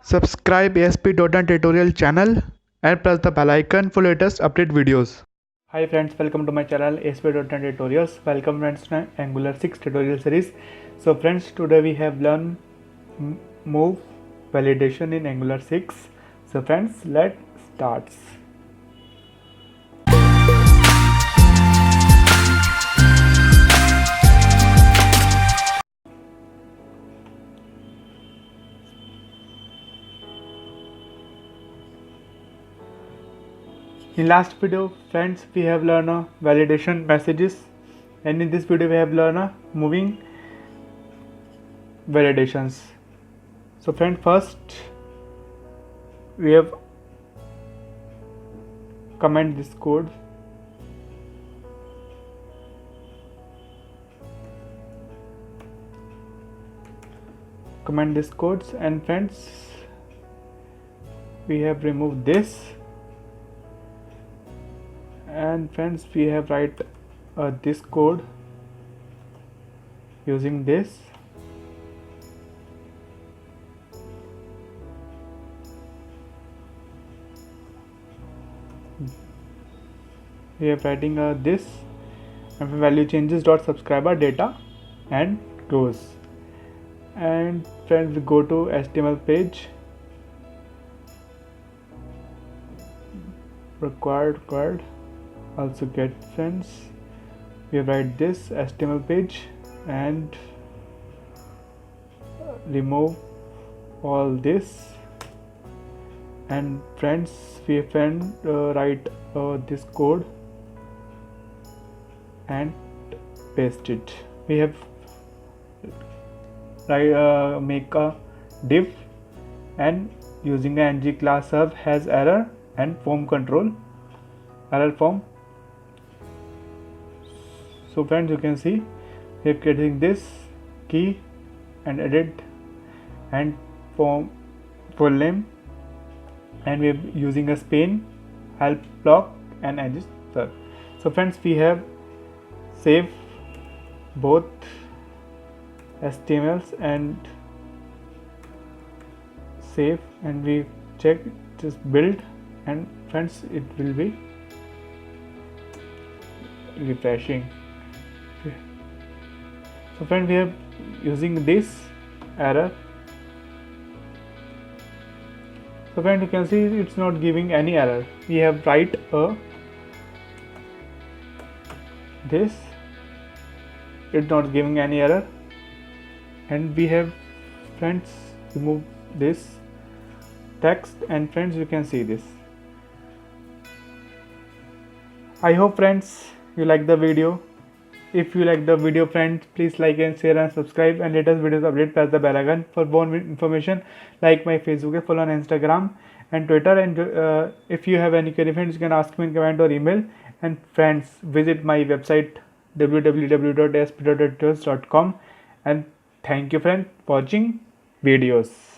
Subscribe asp.net tutorial channel and press the bell icon for latest update videos. Hi friends, welcome to my channel asp.net tutorials. Welcome friends to Angular 6 tutorial series. So friends, today we have learned move validation in Angular 6. So friends, let's start. In last video friends, we have learned validation messages, and in this video we have learned moving validations. So friend, first we have comment this code. Comment this codes, and friends, we have removed this, and friends, we have write this code using this. We are writing this, and value changes dot subscriber data and goes. And friends, we go to HTML page, required also get. Friends, we write this HTML page and remove all this, and friends, we write this code and paste it. We have make a div, and using the ng class serve has error and form control error form. So friends, you can see we are creating this key and edit and form full name, and we are using a span, help block, and edges serve. So friends, we have save both HTMLs and save, and we check just build, and friends, it will be refreshing. Okay. So friends, we are using this error. So friends, you can see it's not giving any error. We have write this, it's not giving any error, and we have, friends, remove this text, and friends, you can see this. I hope friends you like the video. If you like the video, friends, please like and share and subscribe, and latest videos update, press the bell icon for more information. Like my Facebook, follow on Instagram and Twitter, and if you have any query, friends, you can ask me in comment or email. And friends, visit my website www.asp.nettutorials.com, and thank you friends for watching videos.